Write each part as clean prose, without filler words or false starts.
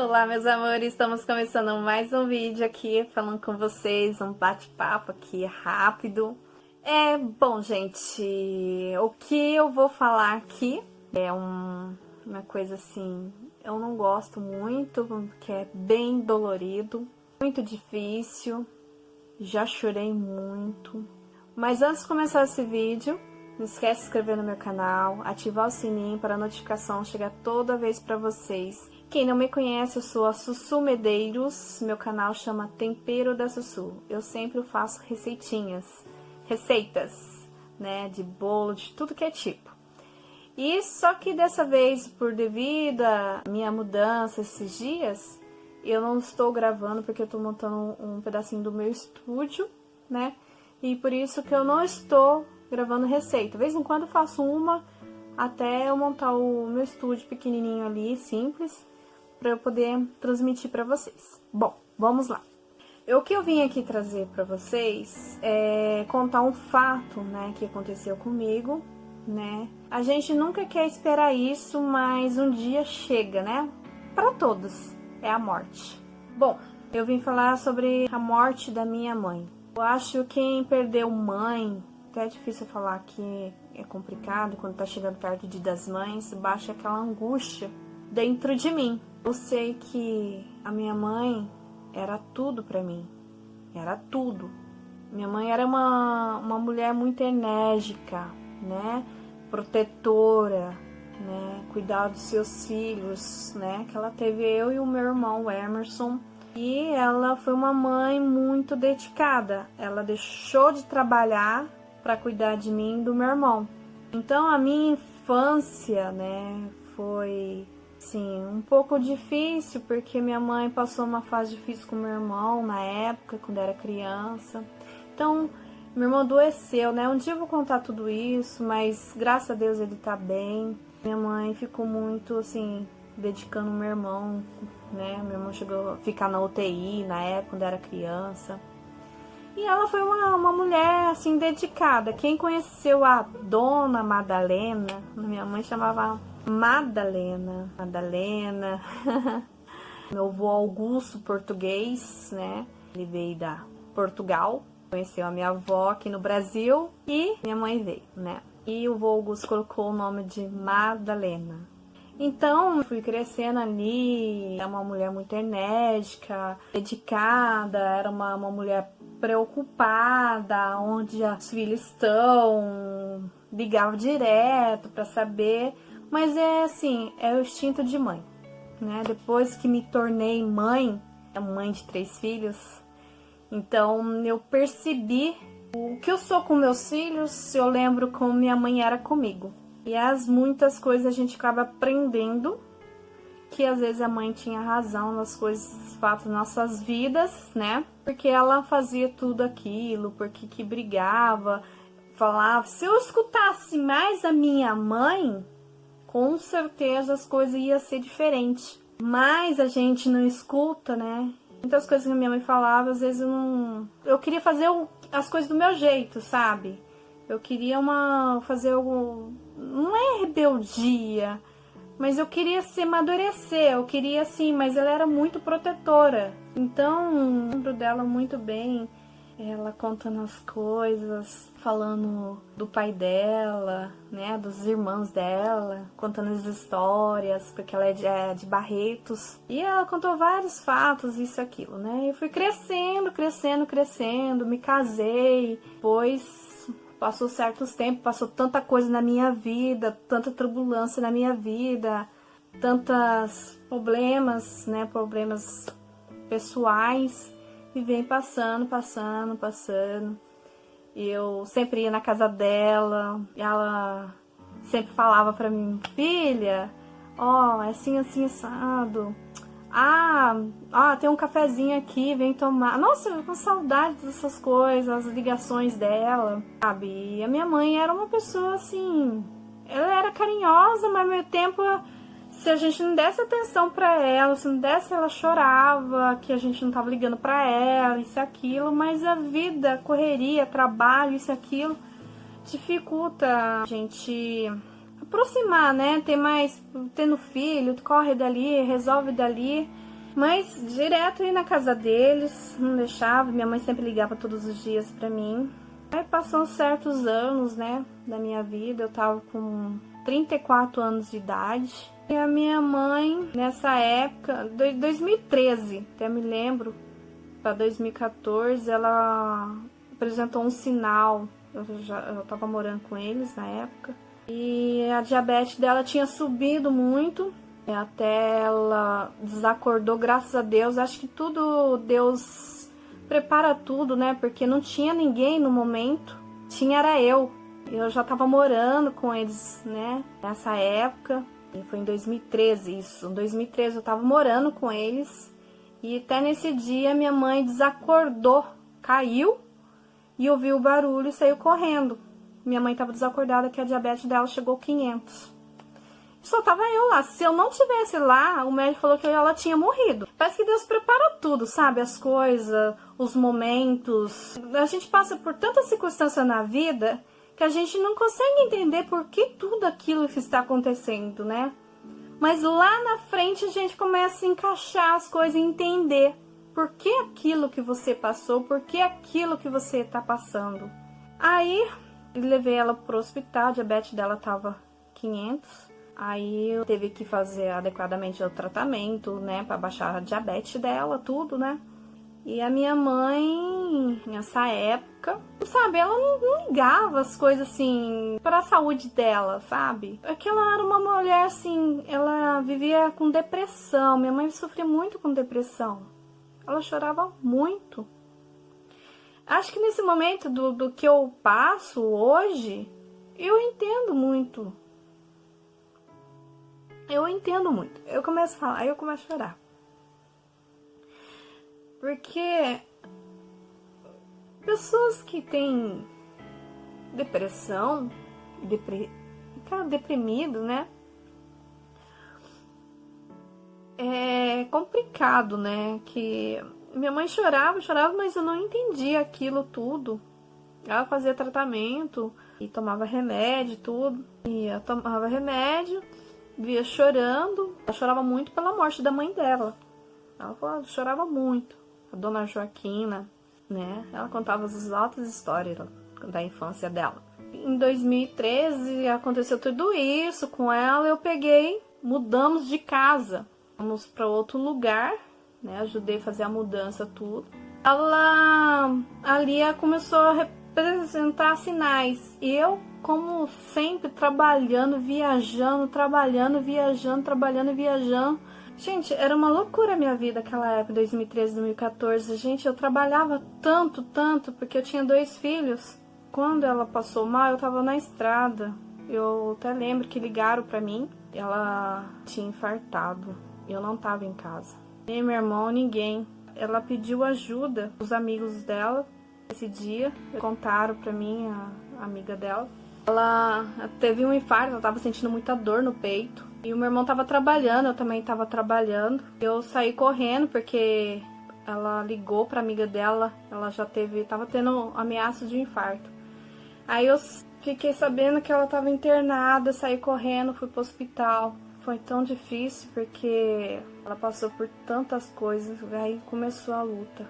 Olá, meus amores, estamos começando mais um vídeo aqui, falando com vocês, um bate-papo aqui rápido. Bom, gente, o que eu vou falar aqui é uma coisa assim, eu não gosto muito, porque é bem dolorido, muito difícil, já chorei muito. Mas antes de começar esse vídeo, não esquece de se inscrever no meu canal, ativar o sininho para a notificação chegar toda vez para vocês. Quem não me conhece, eu sou a Sussu Medeiros, meu canal chama Tempero da Sussu. Eu sempre faço receitas, né, de bolo, de tudo que é tipo. E só que dessa vez, por devido à minha mudança esses dias, eu não estou gravando porque eu estou montando um pedacinho do meu estúdio, né? E por isso que eu não estou gravando receita. De vez em quando eu faço uma, até eu montar o meu estúdio pequenininho ali, simples, para eu poder transmitir para vocês. Bom, vamos lá. O que eu vim aqui trazer para vocês é contar um fato, né, que aconteceu comigo, né? A gente nunca quer esperar isso, mas um dia chega, né? Para todos, é a morte. Bom, eu vim falar sobre a morte da minha mãe. Eu acho que quem perdeu mãe, até é difícil falar que é complicado, quando tá chegando perto do Dia das Mães, baixa aquela angústia dentro de mim. Eu sei que a minha mãe era tudo pra mim, era tudo. Minha mãe era uma mulher muito enérgica, né, protetora, né, cuidar dos seus filhos, né, que ela teve eu e o meu irmão, o Emerson. E ela foi uma mãe muito dedicada. Ela deixou de trabalhar para cuidar de mim e do meu irmão. Então a minha infância, né, foi sim um pouco difícil, porque minha mãe passou uma fase difícil com meu irmão na época, quando era criança. Então, meu irmão adoeceu, né? Um dia eu vou contar tudo isso, mas graças a Deus ele tá bem. Minha mãe ficou muito assim dedicando o meu irmão, né? Meu irmão chegou a ficar na UTI na época, quando era criança. E ela foi uma mulher, assim, dedicada. Quem conheceu a Dona Madalena, minha mãe chamava Madalena. Meu avô Augusto, português, né? Ele veio da Portugal, conheceu a minha avó aqui no Brasil e minha mãe veio, né? E o avô Augusto colocou o nome de Madalena. Então, fui crescendo ali, era uma mulher muito enérgica, dedicada, era uma mulher preocupada, onde os filhos estão, ligava direto para saber, mas é assim, é o instinto de mãe, né? Depois que me tornei mãe de 3 filhos, então eu percebi o que eu sou com meus filhos, eu lembro como minha mãe era comigo. E as muitas coisas a gente acaba aprendendo que às vezes a mãe tinha razão nas coisas, fatos das nossas vidas, né? Porque ela fazia tudo aquilo, porque que brigava, falava. Se eu escutasse mais a minha mãe, com certeza as coisas iam ser diferentes. Mas a gente não escuta, né? Muitas coisas que a minha mãe falava, às vezes eu não... Eu queria fazer as coisas do meu jeito, sabe? Eu queria fazer algo... Não é rebeldia, mas eu queria se amadurecer, eu queria assim, mas ela era muito protetora. Então, lembro dela muito bem, ela contando as coisas, falando do pai dela, né, dos irmãos dela, contando as histórias, porque ela é de Barretos. E ela contou vários fatos, isso e aquilo, né? Eu fui crescendo, me casei, depois... Passou certos tempos, passou tanta coisa na minha vida, tanta turbulência na minha vida, tantos problemas, né, problemas pessoais, e vem passando. Eu sempre ia na casa dela, e ela sempre falava pra mim, filha, ó, é assim, assado. Tem um cafezinho aqui, vem tomar. Nossa, eu com saudade dessas coisas, as ligações dela, sabe? E a minha mãe era uma pessoa assim, ela era carinhosa, mas ao mesmo tempo, se a gente não desse atenção pra ela, se não desse, ela chorava, que a gente não tava ligando pra ela, isso e aquilo, mas a vida, correria, trabalho, isso e aquilo, dificulta a gente aproximar, né? Tendo filho, corre dali, resolve dali. Mas direto ir na casa deles, não deixava. Minha mãe sempre ligava todos os dias pra mim. Aí passam certos anos, né, da minha vida. Eu tava com 34 anos de idade. E a minha mãe, nessa época, 2013, até me lembro, para 2014, ela apresentou um sinal. Eu tava morando com eles na época. E a diabetes dela tinha subido muito. Até ela desacordou, graças a Deus. Acho que tudo, Deus prepara tudo, né? Porque não tinha ninguém no momento. Era eu. Eu já tava morando com eles, né? Nessa época. E foi em 2013 isso. Em 2013 eu tava morando com eles. E até nesse dia minha mãe desacordou. Caiu e ouviu o barulho e saiu correndo. Minha mãe tava desacordada que a diabetes dela chegou a 500. Só tava eu lá. Se eu não tivesse lá, o médico falou que ela tinha morrido. Parece que Deus prepara tudo, sabe? As coisas, os momentos. A gente passa por tanta circunstância na vida que a gente não consegue entender por que tudo aquilo que está acontecendo, né? Mas lá na frente a gente começa a encaixar as coisas e entender por que aquilo que você passou, por que aquilo que você está passando. Aí levei ela pro hospital, a diabetes dela tava 500. Aí eu teve que fazer adequadamente o tratamento, né, para baixar a diabetes dela, tudo, né? E a minha mãe, nessa época, sabe, ela não ligava as coisas assim para a saúde dela, sabe? É que ela era uma mulher assim, ela vivia com depressão. Minha mãe sofria muito com depressão. Ela chorava muito. Acho que nesse momento do que eu passo hoje, eu entendo muito. Eu entendo muito. Eu começo a falar, aí eu começo a chorar. Porque pessoas que têm depressão, ficar deprimido, né? É complicado, né? Que minha mãe chorava, mas eu não entendia aquilo tudo. Ela fazia tratamento e tomava remédio e tudo. E eu tomava remédio, via chorando. Ela chorava muito pela morte da mãe dela. Ela chorava muito. A dona Joaquina, né? Ela contava as altas histórias da infância dela. Em 2013 aconteceu tudo isso com ela. Eu mudamos de casa. Fomos para outro lugar, né? Ajudei a fazer a mudança, tudo. Ela ali começou a representar sinais. E eu, como sempre, trabalhando, viajando. Gente, era uma loucura a minha vida naquela época, 2013, 2014. Gente, eu trabalhava tanto, porque eu tinha 2 filhos. Quando ela passou mal, eu tava na estrada. Eu até lembro que ligaram pra mim. Ela tinha infartado. Eu não tava em casa. Nem meu irmão, ninguém. Ela pediu ajuda dos amigos dela esse dia. Contaram pra mim, a amiga dela. Ela teve um infarto, ela tava sentindo muita dor no peito. E o meu irmão tava trabalhando, eu também tava trabalhando. Eu saí correndo porque ela ligou pra amiga dela, ela já tava tendo ameaça de infarto. Aí eu fiquei sabendo que ela tava internada, saí correndo, fui pro hospital. Foi tão difícil porque ela passou por tantas coisas, aí começou a luta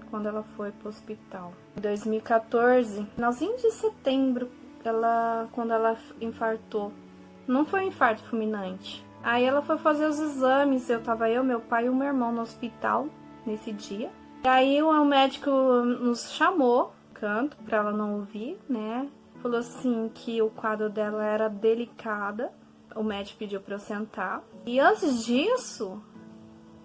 quando ela foi pro hospital. Em 2014, finalzinho de setembro, quando ela infartou. Não foi um infarto fulminante. Aí ela foi fazer os exames. Eu, meu pai e o meu irmão no hospital nesse dia. E aí o médico nos chamou, canto, pra ela não ouvir, né? Falou assim que o quadro dela era delicada. O médico pediu pra eu sentar. E antes disso,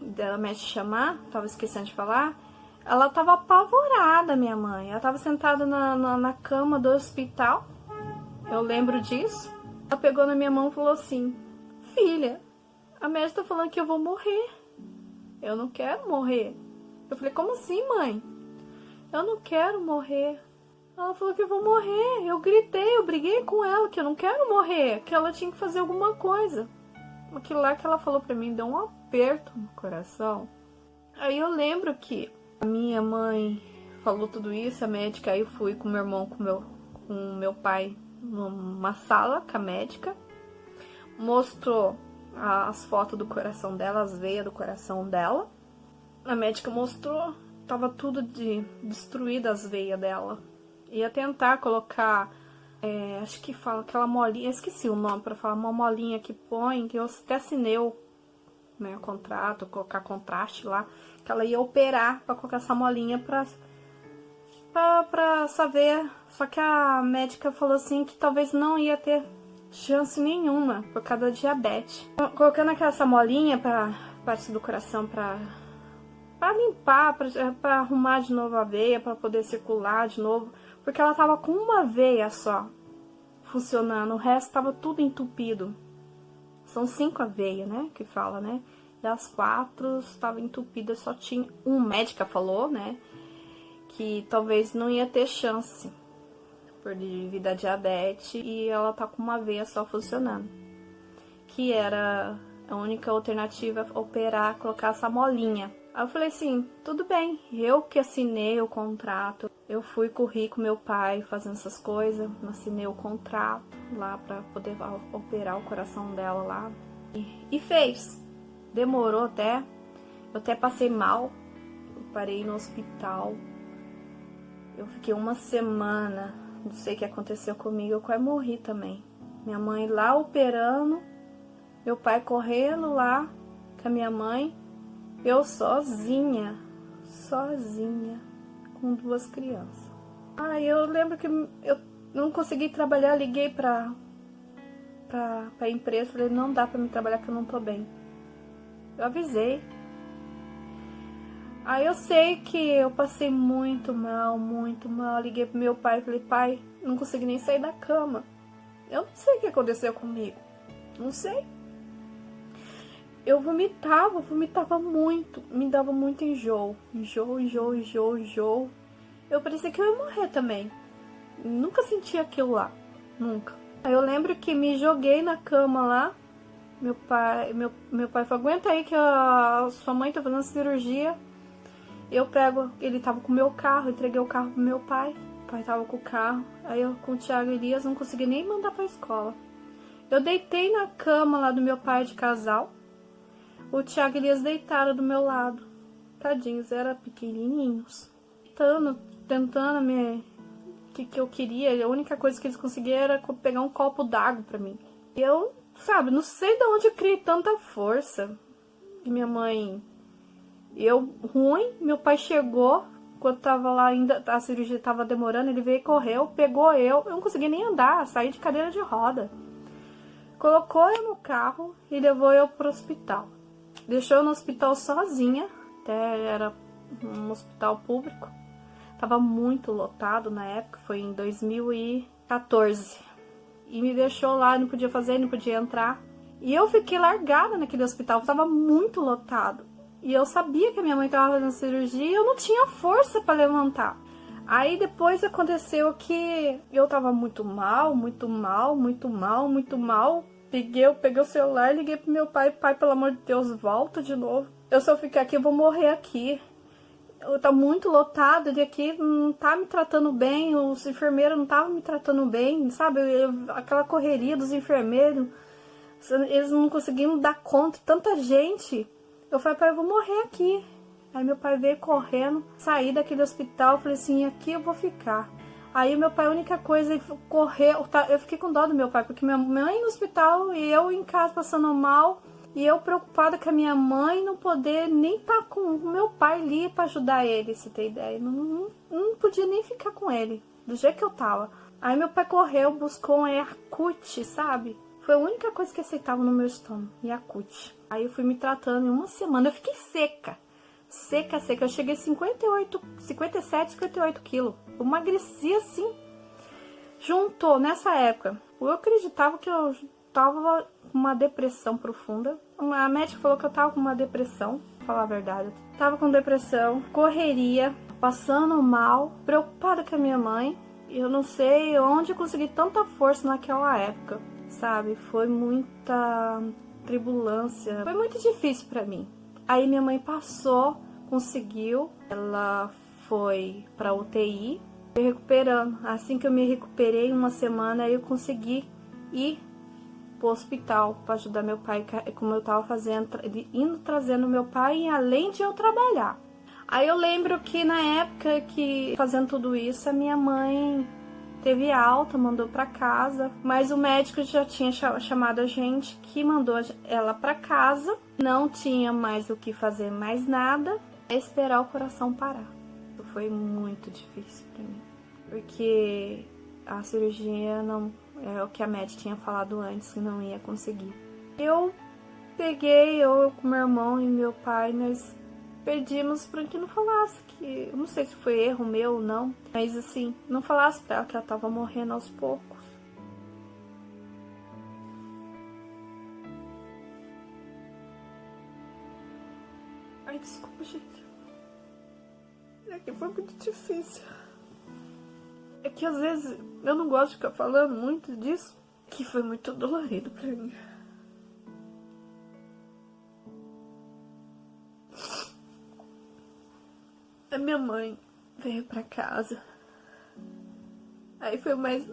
dela médico chamar, tava esquecendo de falar, ela tava apavorada, minha mãe. Ela tava sentada na cama do hospital. Eu lembro disso. Ela pegou na minha mão e falou assim: filha, a médica tá falando que eu vou morrer. Eu não quero morrer. Eu falei: como assim, mãe? Eu não quero morrer. Ela falou que eu vou morrer. Eu gritei, eu briguei com ela que eu não quero morrer, que ela tinha que fazer alguma coisa. Aquilo lá que ela falou pra mim deu um aperto no coração. Aí eu lembro que a minha mãe falou tudo isso, a médica, aí eu fui com meu irmão, com meu pai numa sala com a médica, mostrou as fotos do coração dela, as veias do coração dela. A médica mostrou, tava tudo destruída as veias dela. Ia tentar colocar, acho que fala aquela molinha, esqueci o nome pra falar, uma molinha que põe, que eu até assinei o contrato, colocar contraste lá, que ela ia operar pra colocar essa molinha pra saber. Só que a médica falou assim que talvez não ia ter chance nenhuma por causa da diabetes. Colocando essa molinha pra parte do coração pra limpar, pra arrumar de novo a veia, pra poder circular de novo, porque ela tava com uma veia só funcionando, o resto tava tudo entupido. São 5 veias, né, que fala, né? E as 4 estavam entupidas, só tinha um. Médica falou, né, que talvez não ia ter chance por devido à diabetes, e ela tá com uma veia só funcionando. Que era a única alternativa, operar, colocar essa molinha. Aí eu falei assim, tudo bem, eu que assinei o contrato, eu fui correr com meu pai fazendo essas coisas, assinei o contrato lá pra poder operar o coração dela lá. E fez. Demorou até, eu até passei mal, eu parei no hospital, eu fiquei uma semana, não sei o que aconteceu comigo, eu quase morri também. Minha mãe lá operando, meu pai correndo lá com a minha mãe, eu sozinha, com 2 crianças. Eu lembro que eu não consegui trabalhar, liguei pra empresa, falei, não dá pra me trabalhar que eu não tô bem. Eu avisei. Aí eu sei que eu passei muito mal, liguei pro meu pai, falei, pai, não consegui nem sair da cama. Eu não sei o que aconteceu comigo, não sei. Eu vomitava muito, me dava muito enjoo. Eu parecia que eu ia morrer também. Nunca senti aquilo lá, nunca. Aí eu lembro que me joguei na cama lá. Meu pai falou, aguenta aí que a sua mãe tá fazendo cirurgia. Ele tava com o meu carro, entreguei o carro pro meu pai. O pai tava com o carro. Aí eu com o Thiago Elias não consegui nem mandar pra escola. Eu deitei na cama lá do meu pai de casal. O Thiago Elias deitaram do meu lado. Tadinhos, eram pequenininhos. Tentando me... que eu queria. A única coisa que eles conseguiram era pegar um copo d'água pra mim. Eu, não sei de onde eu criei tanta força. E minha mãe... meu pai chegou, quando tava lá ainda, a cirurgia tava demorando, ele veio e correu, pegou eu não consegui nem andar, saí de cadeira de roda. Colocou eu no carro e levou eu pro hospital. Deixou eu no hospital sozinha, até era um hospital público. Tava muito lotado na época, foi em 2014. E me deixou lá, não podia fazer, não podia entrar. E eu fiquei largada naquele hospital, tava muito lotado. E eu sabia que a minha mãe tava fazendo cirurgia e eu não tinha força para levantar. Aí depois aconteceu que eu tava muito mal. Eu peguei o celular e liguei pro meu pai. Pai, pelo amor de Deus, volta de novo. Eu, se eu ficar aqui, eu vou morrer aqui. Tá muito lotado, ele aqui não tá me tratando bem, os enfermeiros não estavam me tratando bem, sabe? Aquela correria dos enfermeiros, eles não conseguiam dar conta, tanta gente. Eu falei, pai, eu vou morrer aqui. Aí meu pai veio correndo, saí daquele hospital, falei assim, aqui eu vou ficar. Aí meu pai, a única coisa, ele correu, eu fiquei com dó do meu pai, porque minha mãe no hospital e eu em casa passando mal, e eu preocupada com a minha mãe não poder nem estar com o meu pai ali pra ajudar ele, se tem ideia. Não podia nem ficar com ele, do jeito que eu tava. Aí meu pai correu, buscou um Yakult, sabe? Foi a única coisa que aceitava no meu estômago, Yakult. Aí eu fui me tratando em uma semana, eu fiquei seca. Eu cheguei a 57, 58 quilos. Eu emagreci assim. Juntou nessa época. Eu acreditava que eu tava com uma depressão profunda. A médica falou que eu tava com uma depressão, pra falar a verdade. Eu tava com depressão, correria, passando mal, preocupada com a minha mãe. Eu não sei onde eu consegui tanta força naquela época, sabe? Foi muita tribulância. Foi muito difícil pra mim. Aí minha mãe passou, conseguiu, ela foi pra UTI, me recuperando. Assim que eu me recuperei, uma semana, aí eu consegui ir pro hospital para ajudar meu pai, como eu tava fazendo, indo trazendo meu pai, além de eu trabalhar. Aí eu lembro que na época que fazendo tudo isso, a minha mãe teve alta, mandou para casa, mas o médico já tinha chamado a gente, que mandou ela para casa, não tinha mais o que fazer, mais nada, esperar o coração parar. Foi muito difícil para mim, porque a cirurgia não é o que a médica tinha falado antes, que não ia conseguir. Eu com meu irmão e meu pai, nós pedimos para que não falasse, que eu não sei se foi erro meu ou não, mas assim, não falasse para ela que ela tava morrendo aos poucos. Ai, desculpa, gente. É que foi muito difícil. É que às vezes eu não gosto de ficar falando muito disso, que foi muito dolorido pra mim. A minha mãe veio pra casa. Aí foi mais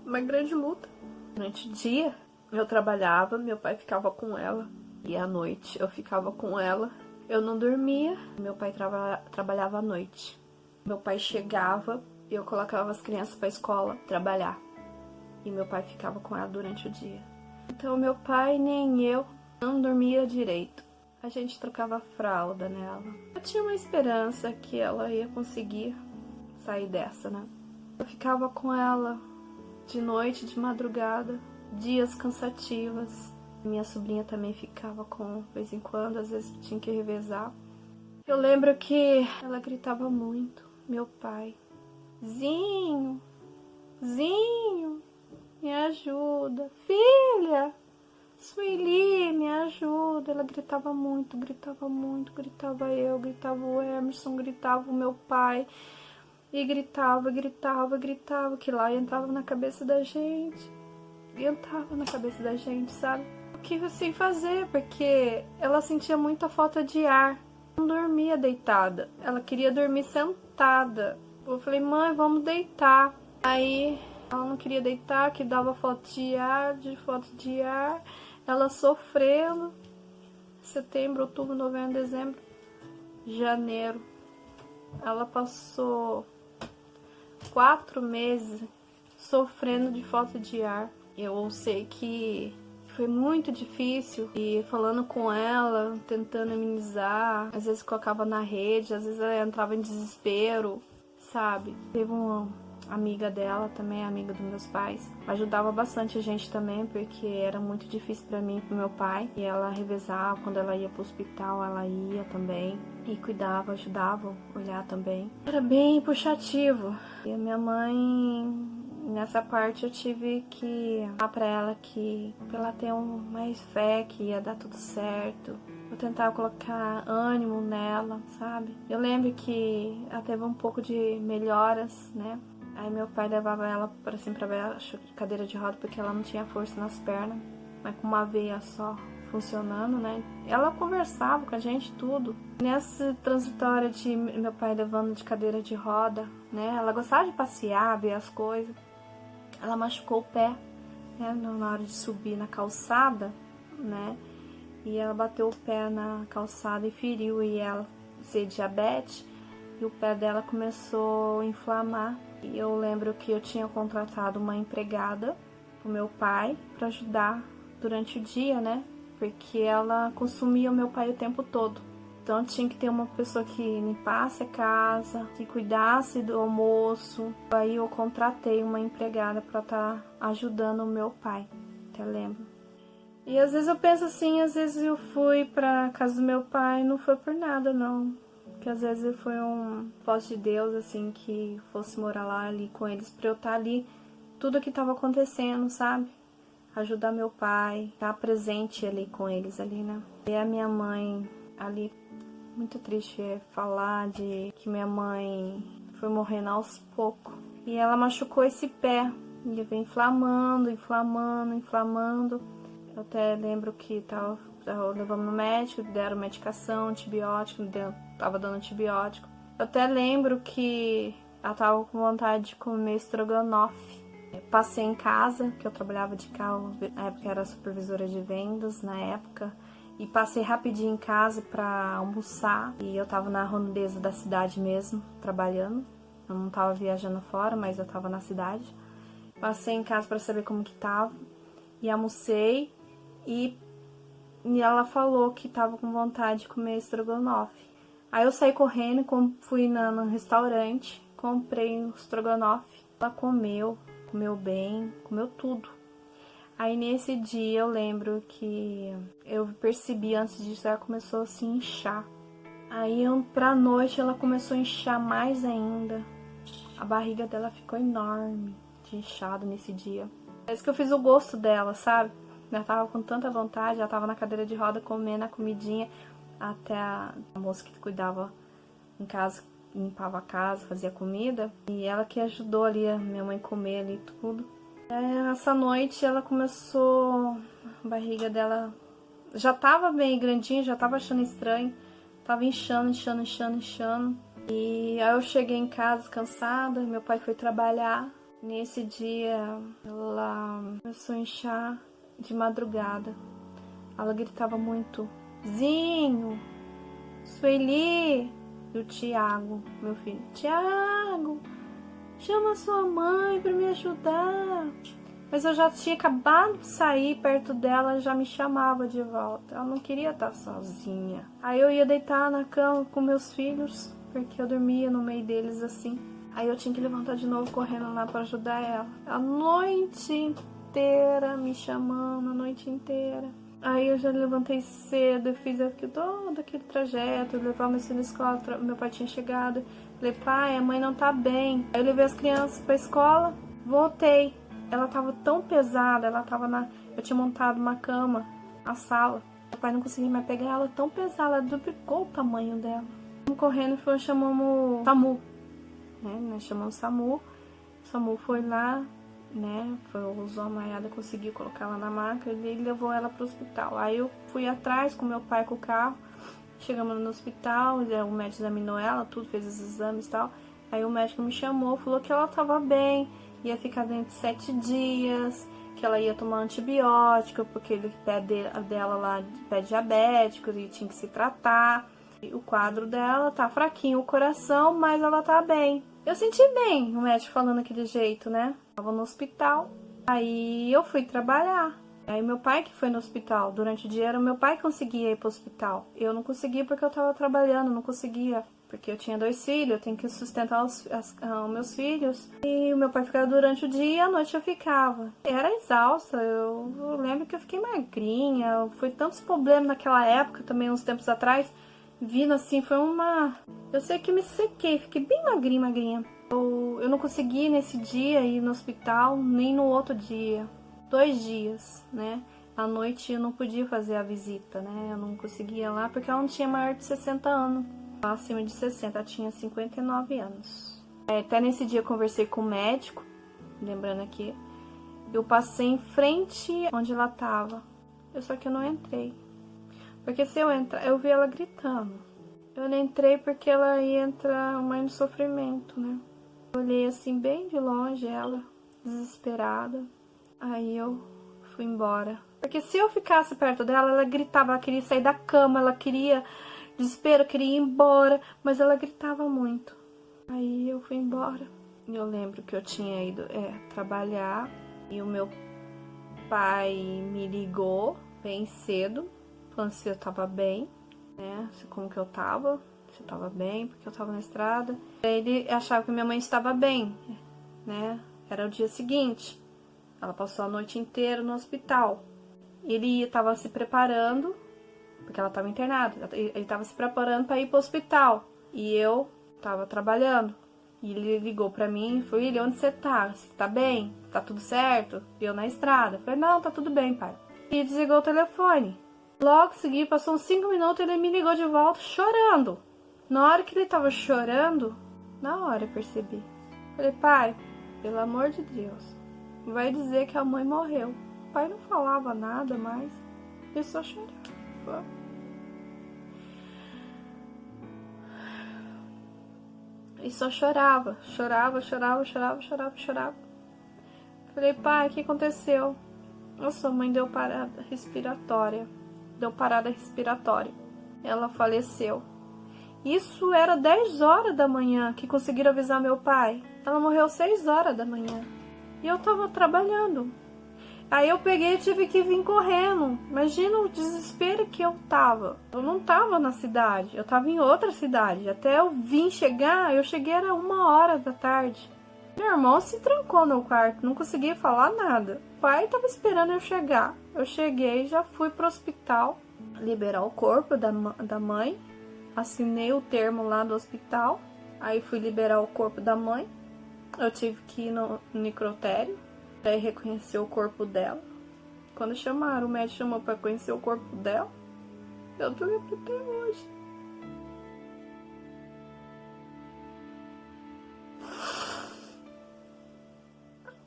uma grande luta. Durante o dia eu trabalhava, meu pai ficava com ela. E à noite eu ficava com ela. Eu não dormia, meu pai trabalhava à noite. Meu pai chegava e eu colocava as crianças pra escola trabalhar. E meu pai ficava com ela durante o dia. Então meu pai nem eu não dormia direito. A gente trocava fralda nela. Eu tinha uma esperança que ela ia conseguir sair dessa, né? Eu ficava com ela de noite, de madrugada, dias cansativos. Minha sobrinha também ficava com, de vez em quando, às vezes tinha que revezar. Eu lembro que ela gritava muito, meu pai. Zinho, Zinho, me ajuda. Filha, Sueli, me ajuda. Ela gritava muito, gritava eu, gritava o Emerson, gritava o meu pai. E gritava, que lá entrava na cabeça da gente. Sabe? O que sem fazer, porque ela sentia muita falta de ar. Não dormia deitada. Ela queria dormir sentada. Eu falei, mãe, vamos deitar. Aí ela não queria deitar, que dava falta de ar. Ela sofrendo. Setembro, outubro, novembro, dezembro, janeiro. Ela passou 4 meses sofrendo de falta de ar. Eu sei que foi muito difícil e falando com ela, tentando amenizar, às vezes colocava na rede, às vezes ela entrava em desespero, sabe? Teve uma amiga dela também, amiga dos meus pais, ajudava bastante a gente também, porque era muito difícil para mim e pro meu pai, e ela revezava, quando ela ia pro hospital, ela ia também, e cuidava, ajudava, olhar também. Era bem puxativo, e a minha mãe... Nessa parte eu tive que falar pra ela que pra ela ter mais fé, que ia dar tudo certo. Eu tentava colocar ânimo nela, sabe? Eu lembro que ela teve um pouco de melhoras, né? Aí meu pai levava ela pra cadeira de roda porque ela não tinha força nas pernas, mas com uma veia só funcionando, né? Ela conversava com a gente tudo. Nessa transitória de meu pai levando de cadeira de roda, né? Ela gostava de passear, ver as coisas. Ela machucou o pé, né, na hora de subir na calçada, né, e ela bateu o pé na calçada e feriu, e ela teve diabetes, e o pé dela começou a inflamar. E eu lembro que eu tinha contratado uma empregada pro meu pai para ajudar durante o dia, né, porque ela consumia o meu pai o tempo todo. Então tinha que ter uma pessoa que limpasse a casa, que cuidasse do almoço. Aí eu contratei uma empregada para estar ajudando o meu pai, até lembro. E às vezes eu penso assim, às vezes eu fui para casa do meu pai, não foi por nada não. Porque às vezes foi um propósito de Deus, assim, que fosse morar lá ali com eles, para eu estar ali, tudo que estava acontecendo, sabe? Ajudar meu pai, estar presente ali com eles ali, né? E a minha mãe ali... Muito triste falar de que minha mãe foi morrendo aos poucos. E ela machucou esse pé. E vem inflamando. Eu até lembro que tava levando no médico, deram medicação, antibiótico, tava dando antibiótico. Eu até lembro que ela tava com vontade de comer estrogonofe. passei em casa, que eu trabalhava de carro, na época eu era supervisora de vendas, na época. E passei rapidinho em casa pra almoçar. E eu tava na redondeza da cidade mesmo, trabalhando. Eu não tava viajando fora, mas eu tava na cidade. Passei em casa pra saber como que tava. E almocei. E ela falou que tava com vontade de comer estrogonofe. Aí eu saí correndo, fui no restaurante, comprei um estrogonofe. Ela comeu bem, comeu tudo. Aí nesse dia eu lembro que eu percebi antes disso, ela começou a se inchar. Aí pra noite ela começou a inchar mais ainda. A barriga dela ficou enorme de inchado nesse dia. Parece que eu fiz o gosto dela, sabe? Ela tava com tanta vontade, ela tava na cadeira de roda comendo a comidinha. Até a moça que cuidava em casa, limpava a casa, fazia comida. E ela que ajudou ali a minha mãe comer ali tudo. Essa noite ela começou, a barriga dela já tava bem grandinha, já tava achando estranho, tava inchando. E aí eu cheguei em casa cansada, meu pai foi trabalhar. Nesse dia ela começou a inchar de madrugada. Ela gritava muito: Zinho, Sueli. E o Tiago, meu filho: Tiago, chama sua mãe pra me ajudar. Mas eu já tinha acabado de sair perto dela, já me chamava de volta. Ela não queria estar sozinha. Aí eu ia deitar na cama com meus filhos, porque eu dormia no meio deles assim. Aí eu tinha que levantar de novo correndo lá pra ajudar ela. A noite inteira me chamando, a noite inteira. Aí eu já levantei cedo, fiz todo aquele trajeto, levar meu filho na escola, meu pai tinha chegado. Falei: pai, a mãe não tá bem. Aí eu levei as crianças pra escola, voltei. Ela tava tão pesada, eu tinha montado uma cama na sala. Meu pai não conseguia mais pegar ela, tão pesada, ela duplicou o tamanho dela. Correndo, chamamos o SAMU, né? Nós chamamos o SAMU. O SAMU foi lá, né? Usou a maiada, conseguiu colocar ela na maca e ele levou ela pro hospital. Aí eu fui atrás com meu pai com o carro. Chegamos no hospital, o médico examinou ela, tudo, fez os exames e tal. Aí o médico me chamou, falou que ela tava bem, ia ficar dentro de 7 dias, que ela ia tomar antibiótico, porque o pé dela lá, pé diabético, e tinha que se tratar. E o quadro dela tá fraquinho, o coração, mas ela tá bem. Eu senti bem o médico falando daquele jeito, né? Tava no hospital. Aí eu fui trabalhar. Aí meu pai que foi no hospital. Durante o dia era o meu pai que conseguia ir pro hospital. Eu não conseguia porque eu tava trabalhando, não conseguia. Porque eu tinha 2 filhos, eu tenho que sustentar os meus filhos. E o meu pai ficava durante o dia e à noite eu ficava. Era exausta, eu lembro que eu fiquei magrinha. Foi tantos problemas naquela época, também uns tempos atrás. Vindo assim, foi uma... Eu sei que me sequei, fiquei bem magrinha. Eu não consegui nesse dia ir no hospital, nem no outro dia. 2 dias, né? À noite eu não podia fazer a visita, né? Eu não conseguia ir lá porque ela não tinha maior de 60 anos. Acima de 60, ela tinha 59 anos. Até nesse dia eu conversei com o médico, lembrando aqui. Eu passei em frente onde ela tava. Só que eu não entrei. Porque se eu entrar, eu vi ela gritando. Eu não entrei porque ela ia entrar mais no sofrimento, né? Eu olhei assim bem de longe ela, desesperada. Aí eu fui embora. Porque se eu ficasse perto dela, ela gritava, ela queria sair da cama, ela queria desespero, queria ir embora, mas ela gritava muito. Aí eu fui embora. Eu lembro que eu tinha ido trabalhar e o meu pai me ligou bem cedo, falando se eu tava bem, né? Como que eu tava, se eu tava bem, porque eu tava na estrada. Ele achava que minha mãe estava bem, né? Era o dia seguinte. Ela passou a noite inteira no hospital. Ele estava se preparando, porque ela estava internada. Ele estava se preparando para ir para o hospital. E eu estava trabalhando. E ele ligou para mim e falou: William, onde você tá? Você tá bem? Tá tudo certo? E eu na estrada. Eu falei: não, tá tudo bem, pai. E desligou o telefone. Logo seguinte, passou uns 5 minutos, ele me ligou de volta chorando. Na hora que ele estava chorando, na hora eu percebi. Falei: pai, pelo amor de Deus, vai dizer que a mãe morreu. O pai não falava nada mais, ele só chorava. E só chorava. Falei: Falei, pai, o que aconteceu? A sua mãe deu parada respiratória. Ela faleceu. Isso era 10 horas da manhã que conseguiram avisar meu pai. Ela morreu 6 horas da manhã. E eu tava trabalhando. Aí eu peguei e tive que vir correndo. Imagina o desespero que eu tava. Eu não tava na cidade, eu tava em outra cidade. Até eu vim chegar, eu cheguei era 1 hora da tarde. Meu irmão se trancou no quarto, não conseguia falar nada. O pai tava esperando eu chegar. Eu cheguei, já fui pro hospital, liberar o corpo da mãe. Assinei o termo lá do hospital. Aí fui liberar o corpo da mãe. Eu tive que ir no necrotério para reconhecer o corpo dela. Quando chamaram, o médico chamou para conhecer o corpo dela. Eu tô lembro até hoje.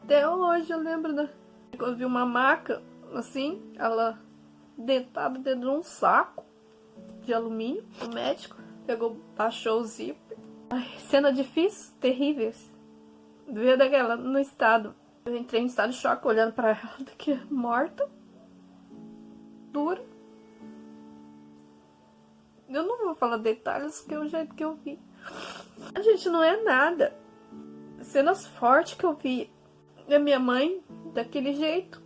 Até hoje eu lembro quando eu vi uma maca, assim, ela deitada dentro de um saco de alumínio. O médico pegou, baixou o zíper. Ai, cena difícil, terríveis. Veio daquela, no estado. Eu entrei em estado de choque, olhando pra ela, daqui morta. Dura. Eu não vou falar detalhes, que é o jeito que eu vi. A gente não é nada. Cenas fortes que eu vi. E a minha mãe, daquele jeito.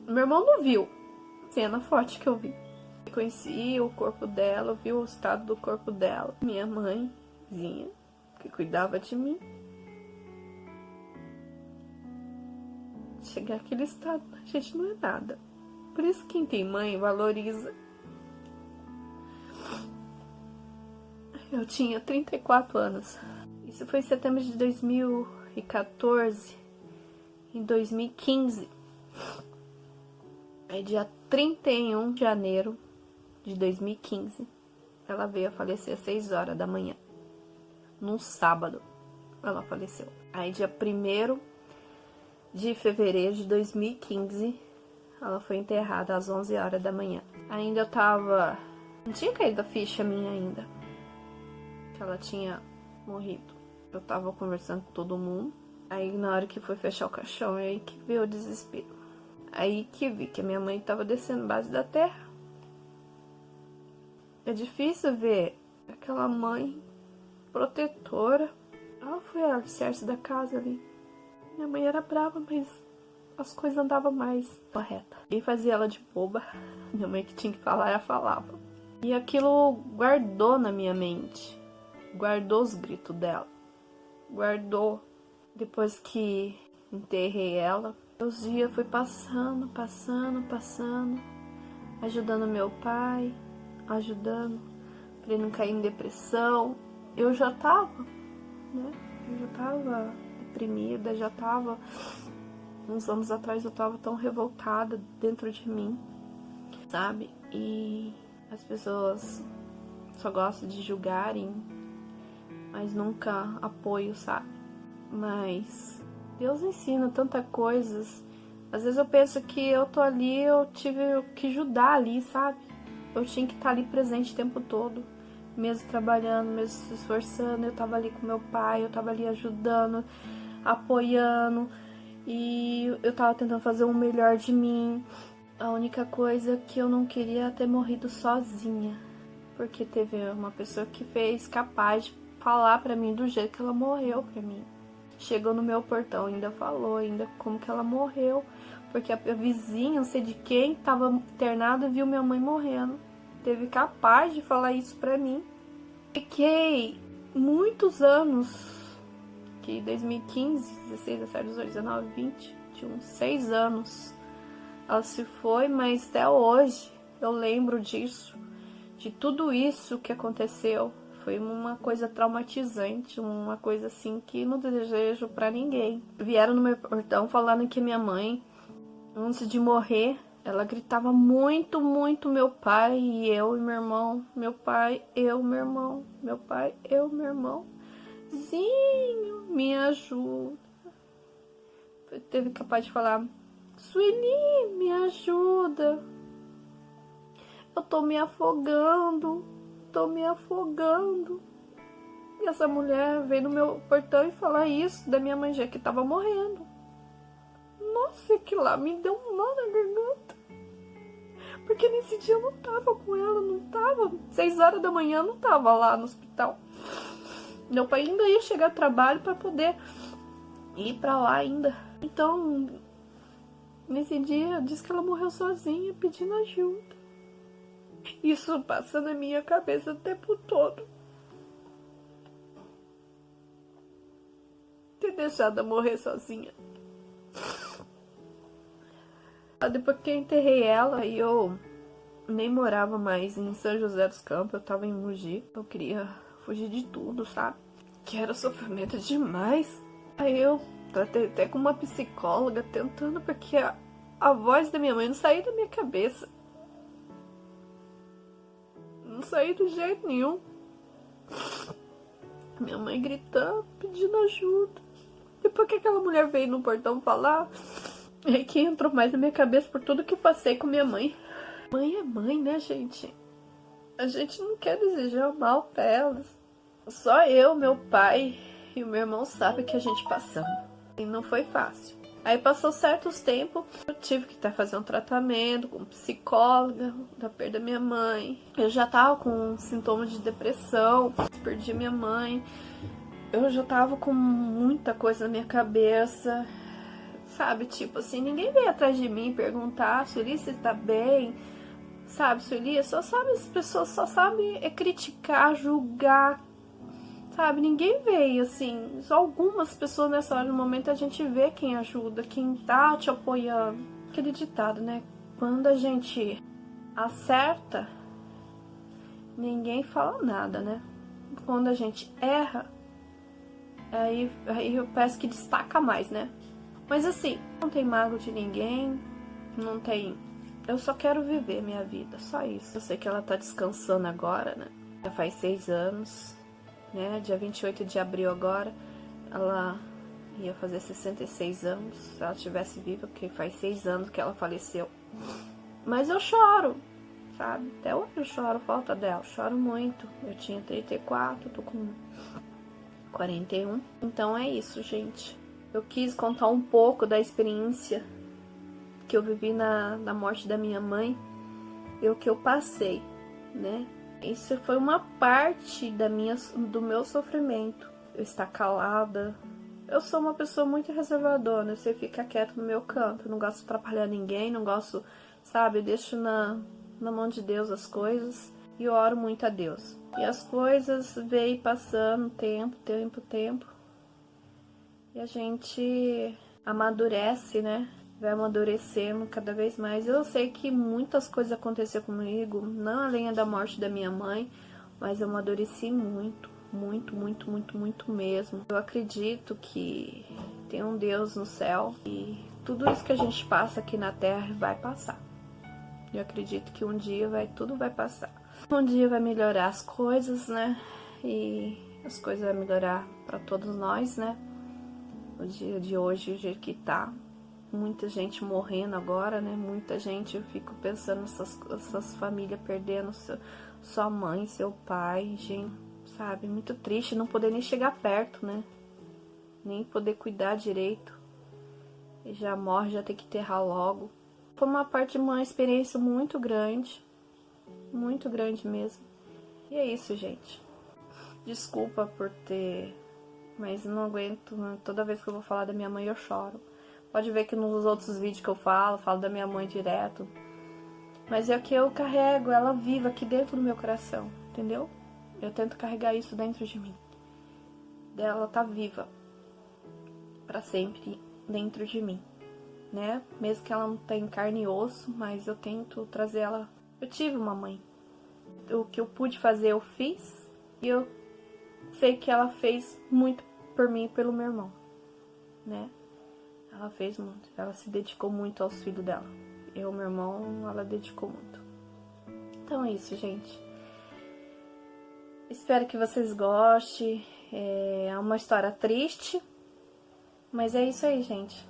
Meu irmão não viu. Cena forte que eu vi. Eu conheci o corpo dela, vi o estado do corpo dela. Minha mãezinha, que cuidava de mim. Chegar àquele estado, a gente não é nada. Por isso quem tem mãe valoriza. Eu tinha 34 anos. Isso foi em setembro de 2014. Em 2015. Aí dia 31 de janeiro de 2015, ela veio a falecer às 6 horas da manhã. Num sábado, ela faleceu. Aí dia 1º de fevereiro de 2015, ela foi enterrada às 11 horas da manhã. Ainda eu tava... Não tinha caído a ficha minha ainda, que ela tinha morrido. Eu tava conversando com todo mundo. Aí na hora que foi fechar o caixão, é aí que veio o desespero. Aí que vi que a minha mãe tava descendo embaixo da terra. É difícil ver aquela mãe protetora. Ela foi a alicerce da casa ali. Minha mãe era brava, mas as coisas andavam mais correta. Quem fazia ela de boba, minha mãe que tinha que falar, ela falava. E aquilo guardou na minha mente. Guardou os gritos dela. Guardou. Depois que enterrei ela, os dias foi passando. Ajudando meu pai. Ajudando pra ele não cair em depressão. Eu já tava, né? Eu já tava deprimida, já tava... Uns anos atrás eu tava tão revoltada dentro de mim, sabe? E as pessoas só gostam de julgarem, mas nunca apoio, sabe? Mas Deus ensina tanta coisas. Às vezes eu penso que eu tô ali, eu tive que ajudar ali, sabe? Eu tinha que estar ali presente o tempo todo. Mesmo trabalhando, mesmo se esforçando, eu tava ali com meu pai, eu tava ali ajudando, apoiando. E eu tava tentando fazer o melhor de mim. A única coisa que eu não queria é ter morrido sozinha. Porque teve uma pessoa que fez capaz de falar pra mim do jeito que ela morreu pra mim. Chegou no meu portão, ainda falou ainda como que ela morreu. Porque a vizinha, não sei de quem, tava internada e viu minha mãe morrendo. Teve capaz de falar isso pra mim. Fiquei muitos anos, que 2015, 16, 17, 18, 19, 20, 21, 6 anos ela se foi, mas até hoje eu lembro disso, de tudo isso que aconteceu. Foi uma coisa traumatizante, uma coisa assim que não desejo pra ninguém. Vieram no meu portão falando que minha mãe, antes de morrer, ela gritava muito, muito meu pai e eu e meu irmão. Meu pai, eu, meu irmão. Meu pai, eu, meu irmão. Zinho, me ajuda. Teve capaz de falar, Sueli, me ajuda. Eu tô me afogando. Tô me afogando. E essa mulher veio no meu portão e falar isso da minha mãe já que tava morrendo. Nossa, aquilo lá me deu um nó na garganta. Porque nesse dia eu não tava com ela, não tava. 6 horas da manhã eu não tava lá no hospital. Meu pai ainda ia chegar do trabalho pra poder ir pra lá ainda. Então, nesse dia, diz que ela morreu sozinha, pedindo ajuda. Isso passa na minha cabeça o tempo todo. Ter deixado ela morrer sozinha. Depois que eu enterrei ela, eu nem morava mais em São José dos Campos, eu tava em Mogi. Eu queria fugir de tudo, sabe? Que era sofrimento demais. Aí eu tratei até com uma psicóloga tentando, porque a voz da minha mãe não saía da minha cabeça. Não saía de jeito nenhum. Minha mãe gritando, pedindo ajuda. Depois que aquela mulher veio no portão falar, é que entrou mais na minha cabeça por tudo que eu passei com minha mãe. Mãe é mãe, né, gente? A gente não quer desejar o mal pra elas. Só eu, meu pai e o meu irmão sabem que a gente passamos. E não foi fácil. Aí passou certos tempos, eu tive que fazer um tratamento com psicóloga da perda da minha mãe. Eu já tava com sintomas de depressão, perdi minha mãe. Eu já tava com muita coisa na minha cabeça. Sabe, tipo assim, ninguém veio atrás de mim perguntar, Sueli, você tá bem? Sabe, Sueli, só sabe, as pessoas só sabem criticar, julgar, sabe? Ninguém veio, assim, só algumas pessoas nessa hora, no momento, a gente vê quem ajuda, quem tá te apoiando. Aquele ditado, né? Quando a gente acerta, ninguém fala nada, né? Quando a gente erra, aí parece que destaca mais, né? Mas assim, não tem mágoa de ninguém, não tem... Eu só quero viver minha vida, só isso. Eu sei que ela tá descansando agora, né? Já faz 6 anos, né? Dia 28 de abril agora, ela ia fazer 66 anos, se ela estivesse viva, porque faz 6 anos que ela faleceu. Mas eu choro, sabe? Até hoje eu choro, falta dela, choro muito. Eu tinha 34, tô com 41. Então é isso, gente. Eu quis contar um pouco da experiência que eu vivi na morte da minha mãe e o que eu passei, né? Isso foi uma parte do meu sofrimento. Eu estar calada. Eu sou uma pessoa muito reservadora, eu sei ficar quieta no meu canto. Eu não gosto de atrapalhar ninguém, não gosto, sabe? Eu deixo na mão de Deus as coisas e eu oro muito a Deus. E as coisas veio passando, tempo. E a gente amadurece, né? Vai amadurecendo cada vez mais. Eu sei que muitas coisas aconteceram comigo, não além da morte da minha mãe, mas eu amadureci muito mesmo. Eu acredito que tem um Deus no céu e tudo isso que a gente passa aqui na Terra vai passar. Eu acredito que um dia tudo vai passar. Um dia vai melhorar as coisas, né? E as coisas vão melhorar para todos nós, né? O dia de hoje, o jeito que tá, muita gente morrendo agora, né? Muita gente, eu fico pensando essas famílias perdendo sua mãe, seu pai, gente, sabe? Muito triste não poder nem chegar perto, né? Nem poder cuidar direito. E já morre, já tem que enterrar logo. Foi uma experiência muito grande mesmo. E é isso, gente. Desculpa por ter... Mas não aguento, né? Toda vez que eu vou falar da minha mãe eu choro. Pode ver que nos outros vídeos que eu falo da minha mãe direto. Mas é que eu carrego ela viva aqui dentro do meu coração, entendeu? Eu tento carregar isso dentro de mim. Ela tá viva pra sempre dentro de mim, né? Mesmo que ela não tenha carne e osso, mas eu tento trazer ela. Eu tive uma mãe. O que eu pude fazer eu fiz. E eu sei que ela fez muito por mim e pelo meu irmão, né? Ela fez muito, ela se dedicou muito aos filhos dela. Eu, meu irmão, ela dedicou muito. Então é isso, gente. Espero que vocês gostem. É uma história triste, mas é isso aí, gente.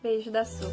Beijo da Su.